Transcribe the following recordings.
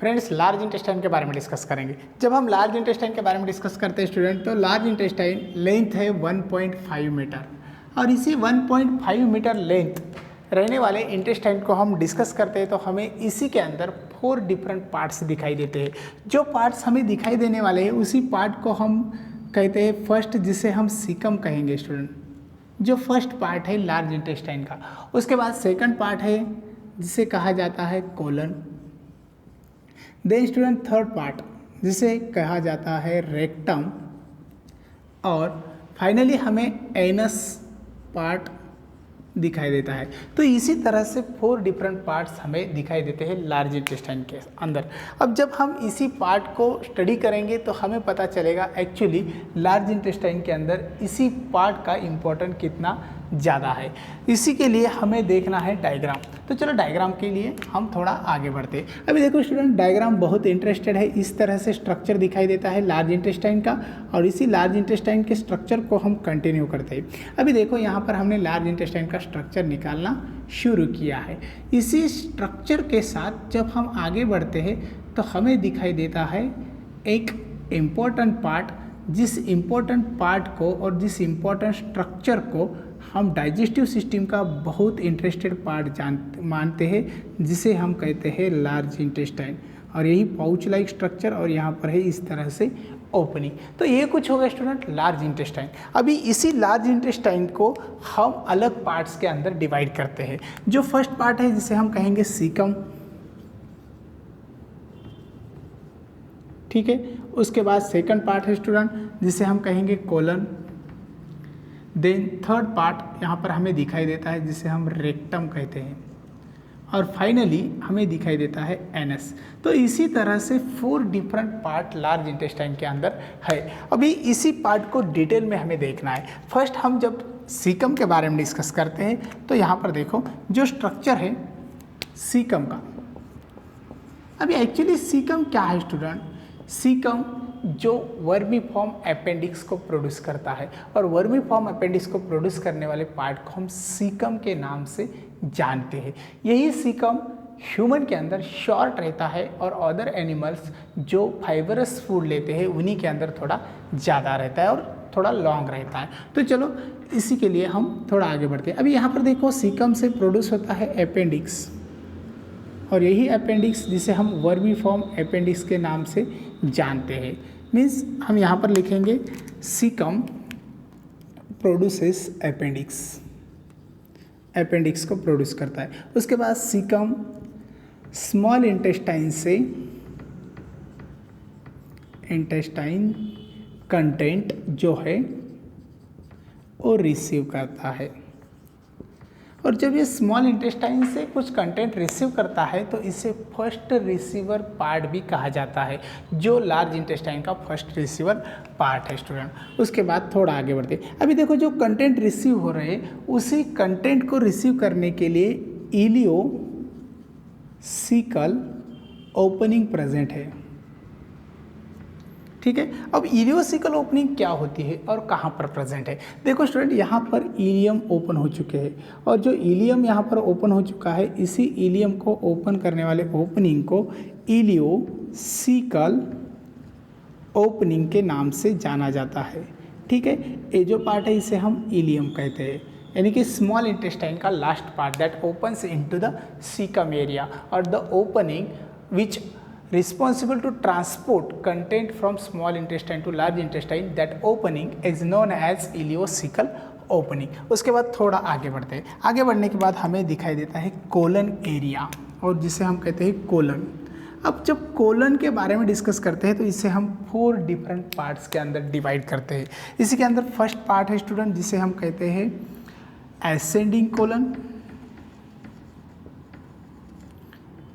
Friends, large intestine के बारे में डिस्कस करेंगे। जब हम लार्ज इंटेस्टाइन के बारे में डिस्कस करते हैं स्टूडेंट, तो लार्ज इंटेस्टाइन लेंथ है 1.5 मीटर, और इसी 1.5 मीटर लेंथ रहने वाले इंटेस्टाइन को हम डिस्कस करते हैं तो हमें इसी के अंदर 4 डिफरेंट पार्ट्स दिखाई देते हैं। जो पार्ट्स हमें दिखाई देने वाले हैं उसी पार्ट को हम कहते हैं फर्स्ट, जिसे हम सीकम कहेंगे स्टूडेंट, जो फर्स्ट पार्ट है लार्ज इंटेस्टाइन का। उसके बाद सेकंड पार्ट है जिसे कहा जाता है colon. Then student third part जिसे कहा जाता है रेक्टम, और फाइनली हमें एनस पार्ट दिखाई देता है। तो इसी तरह से 4 डिफरेंट पार्ट्स हमें दिखाई देते हैं लार्ज इंटेस्टाइन के अंदर। अब जब हम इसी पार्ट को स्टडी करेंगे तो हमें पता चलेगा एक्चुअली लार्ज इंटेस्टाइन के अंदर इसी पार्ट का इम्पोर्टेंट कितना ज़्यादा है। इसी के लिए हमें देखना है डायग्राम। तो चलो डायग्राम के लिए हम थोड़ा आगे बढ़ते हैं। अभी देखो स्टूडेंट, डायग्राम बहुत इंटरेस्टेड है। इस तरह से स्ट्रक्चर दिखाई देता है लार्ज इंटेस्टाइन का, और इसी लार्ज इंटेस्टाइन के स्ट्रक्चर को हम कंटिन्यू करते हैं। अभी देखो यहाँ पर हमने लार्ज इंटेस्टाइन का स्ट्रक्चर निकालना शुरू किया है। इसी स्ट्रक्चर के साथ जब हम आगे बढ़ते हैं तो हमें दिखाई देता है एक इम्पोर्टेंट पार्ट, जिस इम्पोर्टेंट पार्ट को और जिस इम्पोर्टेंट स्ट्रक्चर को हम डाइजेस्टिव सिस्टम का बहुत इंटरेस्टेड पार्ट मानते हैं, जिसे हम कहते हैं लार्ज इंटेस्टाइन। और यही पाउच लाइक स्ट्रक्चर, और यहाँ पर है इस तरह से ओपनिंग। तो ये कुछ हो गया स्टूडेंट लार्ज इंटेस्टाइन। अभी इसी लार्ज इंटेस्टाइन को हम अलग पार्ट्स के अंदर डिवाइड करते हैं। जो फर्स्ट पार्ट है जिसे हम कहेंगे सीकम, ठीक है। उसके बाद सेकंड पार्ट है स्टूडेंट जिसे हम कहेंगे कोलन। देन थर्ड पार्ट यहाँ पर हमें दिखाई देता है जिसे हम रेक्टम कहते हैं, और फाइनली हमें दिखाई देता है एनस। तो इसी तरह से 4 डिफरेंट पार्ट लार्ज इंटेस्टाइन के अंदर है। अभी इसी पार्ट को डिटेल में हमें देखना है। फर्स्ट हम जब सीकम के बारे में डिस्कस करते हैं तो यहाँ पर देखो जो स्ट्रक्चर है सीकम का। अभी एक्चुअली सीकम क्या है स्टूडेंट? सीकम जो वर्मीफॉर्म अपेंडिक्स को प्रोड्यूस करता है, और वर्मीफॉर्म अपेंडिक्स को प्रोड्यूस करने वाले पार्ट को हम सीकम के नाम से जानते हैं। यही सीकम ह्यूमन के अंदर शॉर्ट रहता है, और अदर एनिमल्स जो फाइबरस फूड लेते हैं उन्हीं के अंदर थोड़ा ज़्यादा रहता है और थोड़ा लॉन्ग रहता है। तो चलो इसी के लिए हम थोड़ा आगे बढ़ते हैं। अभी यहाँ पर देखो सीकम से प्रोड्यूस होता है अपेंडिक्स, और यही अपेंडिक्स जिसे हम वर्मीफॉर्म अपेंडिक्स के नाम से जानते हैं। मीन्स हम यहाँ पर लिखेंगे सीकम प्रोड्यूसेस अपेंडिक्स, अपेंडिक्स को प्रोड्यूस करता है। उसके बाद सीकम स्मॉल इंटेस्टाइन से इंटेस्टाइन कंटेंट जो है वो रिसीव करता है, और जब ये स्मॉल इंटेस्टाइन से कुछ कंटेंट रिसीव करता है तो इसे फर्स्ट रिसीवर पार्ट भी कहा जाता है, जो लार्ज इंटेस्टाइन का फर्स्ट रिसीवर पार्ट है स्टूडेंट। उसके बाद थोड़ा आगे बढ़ते हैं। अभी देखो जो कंटेंट रिसीव हो रहे हैं उसी कंटेंट को रिसीव करने के लिए इलियोसिकल ओपनिंग प्रेजेंट है, ठीक है। अब इलियोसिकल ओपनिंग क्या होती है और कहाँ पर प्रेजेंट है? देखो स्टूडेंट, यहाँ पर इलियम ओपन हो चुके हैं, और जो इलियम यहाँ पर ओपन हो चुका है, इसी इलियम को ओपन करने वाले ओपनिंग को इलियोसिकल ओपनिंग के नाम से जाना जाता है, ठीक है। ये जो पार्ट है इसे हम इलियम कहते हैं, यानी कि स्मॉल इंटेस्टाइन का last part that opens into the caecum area, और the opening which responsible to transport content from small intestine to large intestine, that opening is known as ileocecal opening। उसके बाद थोड़ा आगे बढ़ते हैं। आगे बढ़ने के बाद हमें दिखाई देता है कोलन एरिया, और जिसे हम कहते हैं कोलन। अब जब कोलन के बारे में डिस्कस करते हैं तो इसे हम 4 डिफरेंट पार्ट्स के अंदर डिवाइड करते हैं। इसी के अंदर फर्स्ट पार्ट है स्टूडेंट जिसे हम कहते हैं ascending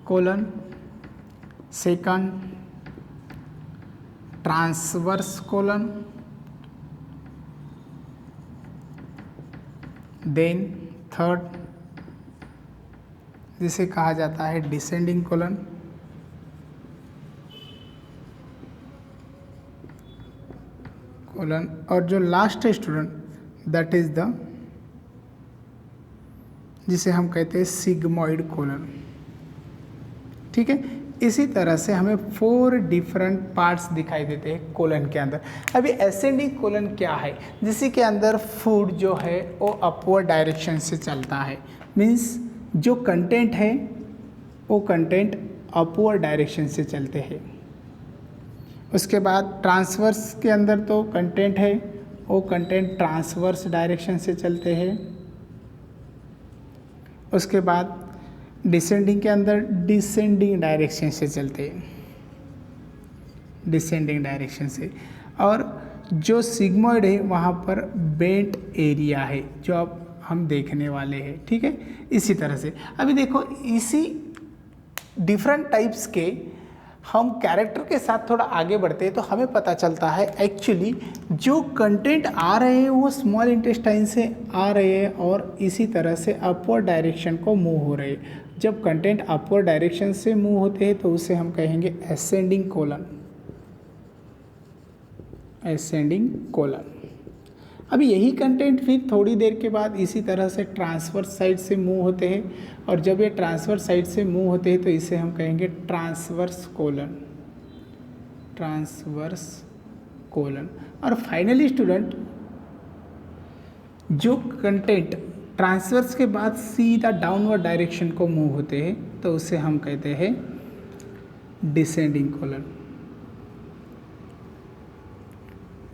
colon, second transverse colon, then third जिसे कहा जाता है डिसेंडिंग कोलन, और जो लास्ट है स्टूडेंट दैट इज द जिसे हम कहते हैं सिग्मोइड कोलन, ठीक है। इसी तरह से हमें 4 डिफरेंट पार्ट्स दिखाई देते हैं कोलन के अंदर। अभी असेंडिंग कोलन क्या है, जिसके के अंदर फूड जो है वो अपवर्ड डायरेक्शन से चलता है, मीन्स जो कंटेंट है वो कंटेंट अपवर्ड डायरेक्शन से चलते हैं। उसके बाद ट्रांसवर्स के अंदर तो कंटेंट है वो कंटेंट ट्रांसवर्स डायरेक्शन से चलते हैं। उसके बाद डिसेंडिंग के अंदर डिसेंडिंग डायरेक्शन से चलते हैं, डिसेंडिंग डायरेक्शन से। और जो सिग्मॉइड है वहाँ पर बेंट एरिया है जो अब हम देखने वाले हैं, ठीक है। इसी तरह से अभी देखो इसी डिफरेंट टाइप्स के हम कैरेक्टर के साथ थोड़ा आगे बढ़ते हैं तो हमें पता चलता है एक्चुअली जो कंटेंट आ रहे हैं वो स्मॉल इंटेस्टाइन से आ रहे हैं और इसी तरह से अपवर्ड डायरेक्शन को मूव हो रहे हैं। जब कंटेंट अपवर्ड डायरेक्शन से मूव होते हैं तो उसे हम कहेंगे असेंडिंग कोलन, असेंडिंग कोलन। अभी यही कंटेंट फिर थोड़ी देर के बाद इसी तरह से ट्रांसवर्स साइड से मूव होते हैं और जब ये ट्रांसवर्स साइड से मूव होते हैं तो इसे हम कहेंगे ट्रांसवर्स कोलन, ट्रांसवर्स कोलन। और फाइनली स्टूडेंट जो कंटेंट ट्रांसवर्स के बाद सीधा डाउनवर्ड डायरेक्शन को मूव होते हैं तो उसे हम कहते हैं डिसेंडिंग कोलन,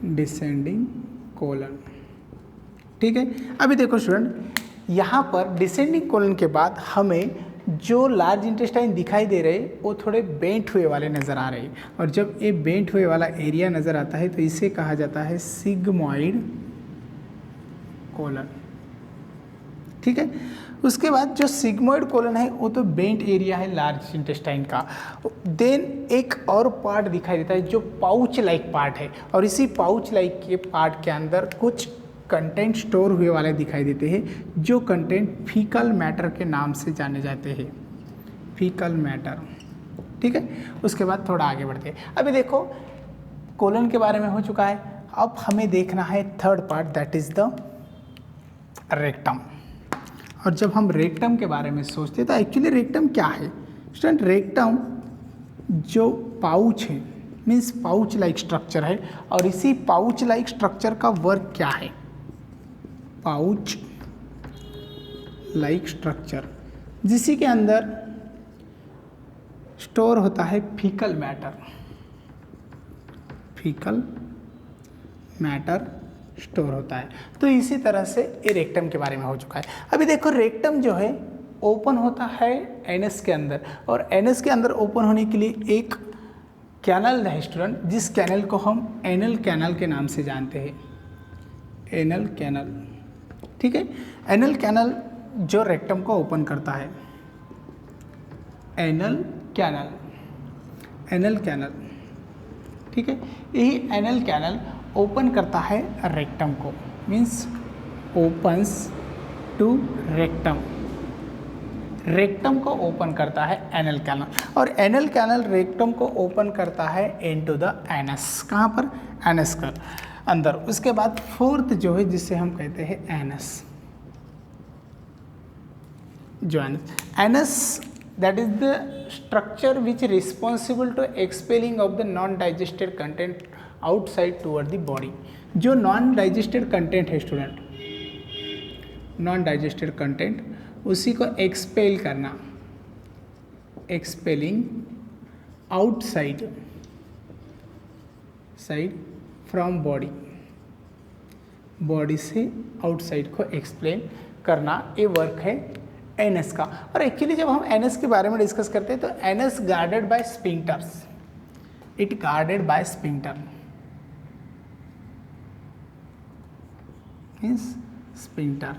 डिसेंडिंग कोलन, ठीक है। अभी देखो स्टूडेंट यहाँ पर डिसेंडिंग कोलन के बाद हमें जो लार्ज इंटेस्टाइन दिखाई दे रहे वो थोड़े बेंट हुए वाले नज़र आ रहे हैं और जब ये बेंट हुए वाला एरिया नज़र आता है तो इसे कहा जाता है सिग्मॉइड कोलन, ठीक है। उसके बाद जो सिग्मॉइड कोलन है वो तो बेंट एरिया है लार्ज इंटेस्टाइन का। देन एक और पार्ट दिखाई देता है जो पाउच लाइक पार्ट है और इसी पाउच लाइक के पार्ट के अंदर कुछ कंटेंट स्टोर हुए वाले दिखाई देते हैं जो कंटेंट फीकल मैटर के नाम से जाने जाते हैं, फीकल मैटर, ठीक है। उसके बाद थोड़ा आगे बढ़ते हैं। अभी देखो कोलन के बारे में हो चुका है, अब हमें देखना है third part that is the rectum. और जब हम रेक्टम के बारे में सोचते हैं तो एक्चुअली रेक्टम क्या है स्टूडेंट, रेक्टम जो पाउच है मीन्स पाउच लाइक स्ट्रक्चर है और इसी पाउच लाइक स्ट्रक्चर का वर्क क्या है, पाउच लाइक स्ट्रक्चर जिसी के अंदर स्टोर होता है faecal matter, faecal matter store होता है। तो इसी तरह से ये रेक्टम के बारे में हो चुका है। अभी देखो रेक्टम जो है ओपन होता है एनस के अंदर और एनस के अंदर ओपन होने के लिए एक कैनल है स्टूडेंट, जिस कैनल को हम एनल कैनल के नाम से जानते हैं, एनल कैनल, ठीक है। एनल कैनल जो रेक्टम को ओपन करता है, एनल कैनल, एनल कैनल, ठीक है। यही एनल कैनल ओपन करता है रेक्टम को, means opens to rectum, rectum को ओपन करता है एनल कैनल और एनल कैनल रेक्टम को ओपन करता है इनटू द एनस, कहाँ पर, एनस का अंदर। उसके बाद फोर्थ जो है जिसे हम कहते हैं एनस, जो anus that is the structure which is responsible to expelling of the non digested content outside toward the body। जो नॉन डाइजेस्टेड कंटेंट है स्टूडेंट, नॉन डाइजेस्टेड कंटेंट उसी को एक्सपेल करना, expelling outside, side from body, body से outside को explain करना, ये work है एनस का। और एक्चुअली जब हम एनस के बारे में डिस्कस करते हैं तो anus guarded by sphincters, it guarded by sphincter, means sphincter,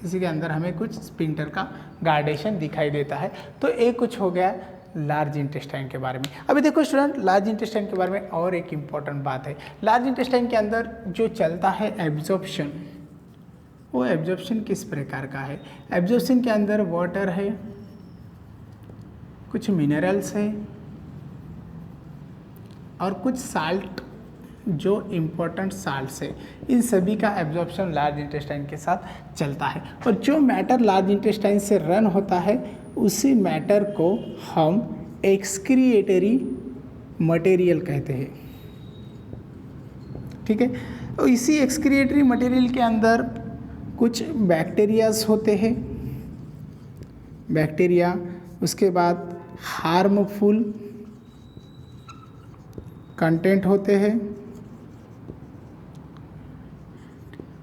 इसी के अंदर हमें कुछ स्पिंक्टर का गार्डेशन दिखाई देता है। तो ये कुछ हो गया लार्ज इंटेस्टाइन के बारे में। अभी देखो स्टूडेंट लार्ज इंटेस्टाइन के बारे में और एक इम्पॉर्टेंट बात है, लार्ज इंटेस्टाइन के अंदर जो चलता है एब्जॉर्प्शन, वो एब्जॉर्प्शन किस प्रकार का है, एब्जॉर्प्शन के अंदर वाटर है, कुछ मिनरल्स है और कुछ साल्ट जो इम्पोर्टेंट साल्ट्स है, इन सभी का एब्जॉर्प्शन लार्ज इंटेस्टाइन के साथ चलता है। और जो मैटर लार्ज इंटेस्टाइन से रन होता है उसी मैटर को हम एक्सक्रिएटरी मटेरियल कहते हैं। ठीक है, तो इसी एक्सक्रिएटरी मटेरियल के अंदर कुछ बैक्टीरियाज होते हैं, बैक्टीरिया, उसके बाद हार्मफुल कंटेंट होते हैं,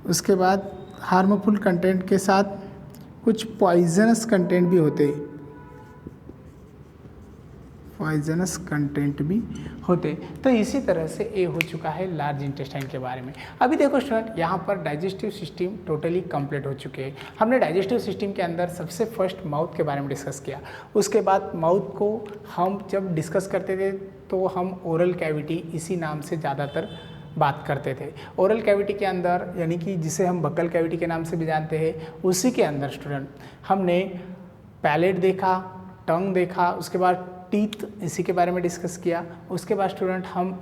उसके बाद हार्मफुल कंटेंट के साथ कुछ पॉइजनस कंटेंट भी होते हैं, पॉइजनस कंटेंट भी होते। तो इसी तरह से ये हो चुका है लार्ज इंटेस्टाइन के बारे में। अभी देखो स्टूडेंट, यहाँ पर डाइजेस्टिव सिस्टम टोटली कंप्लीट हो चुके हैं। हमने डाइजेस्टिव सिस्टम के अंदर सबसे फर्स्ट माउथ के बारे में डिस्कस किया। उसके बाद माउथ को हम जब डिस्कस करते थे तो हम ओरल कैविटी इसी नाम से ज़्यादातर बात करते थे। ओरल कैविटी के अंदर, यानी कि जिसे हम बक्कल कैविटी के नाम से भी जानते हैं, उसी के अंदर स्टूडेंट हमने पैलेट देखा, टंग देखा, उसके बाद टीथ, इसी के बारे में डिस्कस किया। उसके बाद स्टूडेंट हम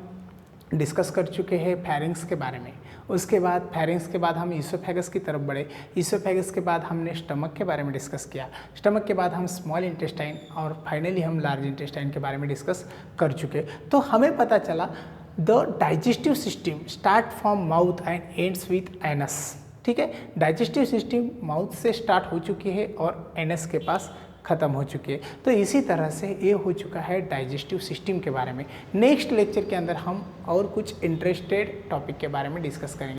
डिस्कस कर चुके हैं फेरिंग्स के बारे में। उसके बाद फेरिंग्स के बाद हम ईसोफेगस की तरफ बढ़े। ईसोफेगस के बाद हमने स्टमक के बारे में डिस्कस किया। स्टमक के बाद हम स्मॉल इंटेस्टाइन और फाइनली हम लार्ज इंटेस्टाइन के बारे में डिस्कस कर चुके। तो हमें पता चला the digestive system start from mouth and ends with anus. ठीक है, डाइजेस्टिव सिस्टम माउथ से स्टार्ट हो चुकी है और एनस के पास ख़त्म हो चुकी है। तो इसी तरह से ये हो चुका है डाइजेस्टिव सिस्टम के बारे में। नेक्स्ट लेक्चर के अंदर हम और कुछ इंटरेस्टेड टॉपिक के बारे में डिस्कस करेंगे।